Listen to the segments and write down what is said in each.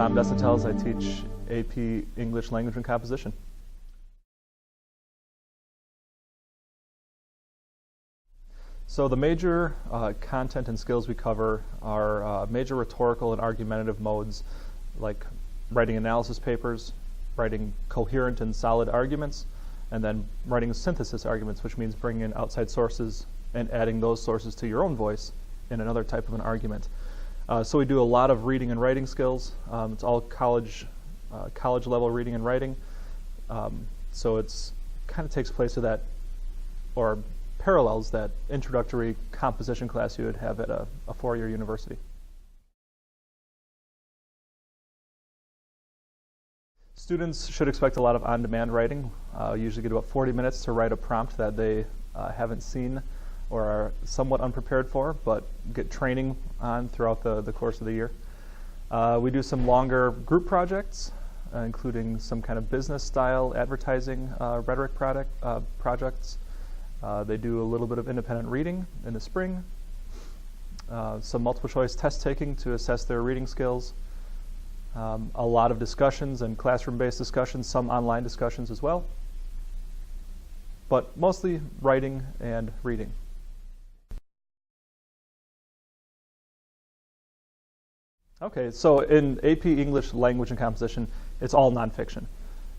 Tom Desautel. I teach AP English Language and Composition. So the major content and skills we cover are major rhetorical and argumentative modes, like writing analysis papers, writing coherent and solid arguments, and then writing synthesis arguments, which means bringing in outside sources and adding those sources to your own voice in another type of an argument. So we do a lot of reading and writing skills. It's all college level reading and writing. So it's kind of takes place of that, or parallels that introductory composition class you would have at a four-year university. Students should expect a lot of on-demand writing. Usually get about 40 minutes to write a prompt that they haven't seen or are somewhat unprepared for, but get training on throughout the course of the year. We do some longer group projects, including some kind of business-style advertising rhetoric projects. They do a little bit of independent reading in the spring, some multiple choice test taking to assess their reading skills, a lot of discussions and classroom-based discussions, some online discussions as well, but mostly writing and reading. Okay, so in AP English Language and Composition, it's all nonfiction,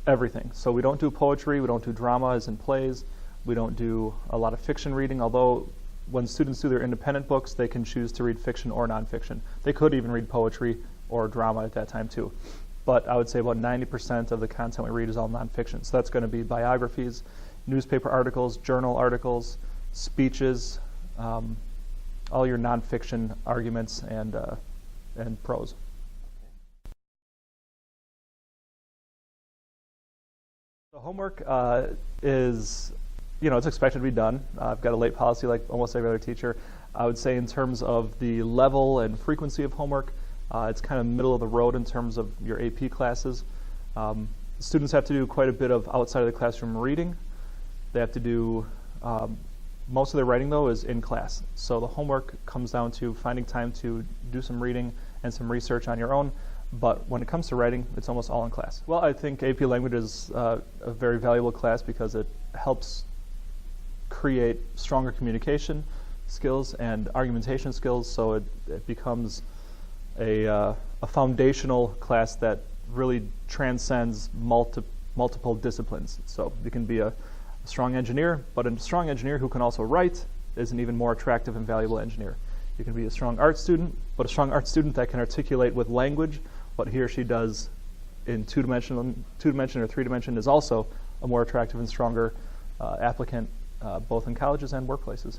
everything. So we don't do poetry, we don't do drama as in plays, we don't do a lot of fiction reading, although when students do their independent books, they can choose to read fiction or nonfiction. They could even read poetry or drama at that time too. But I would say about 90% of the content we read is all nonfiction. So that's going to be biographies, newspaper articles, journal articles, speeches, all your nonfiction arguments and prose. The homework is, it's expected to be done. I've got a late policy like almost every other teacher. I would say in terms of the level and frequency of homework, it's kind of middle of the road in terms of your AP classes. Students have to do quite a bit of outside of the classroom reading. They have to do, most of their writing though is in class. So the homework comes down to finding time to do some reading and some research on your own. But when it comes to writing, it's almost all in class. Well, I think AP Language is a very valuable class because it helps create stronger communication skills and argumentation skills, so it becomes a foundational class that really transcends multiple disciplines. So you can be a strong engineer, but a strong engineer who can also write is an even more attractive and valuable engineer. You can be a strong art student, but a strong art student that can articulate with language what he or she does in two-dimension or three-dimension is also a more attractive and stronger applicant both in colleges and workplaces.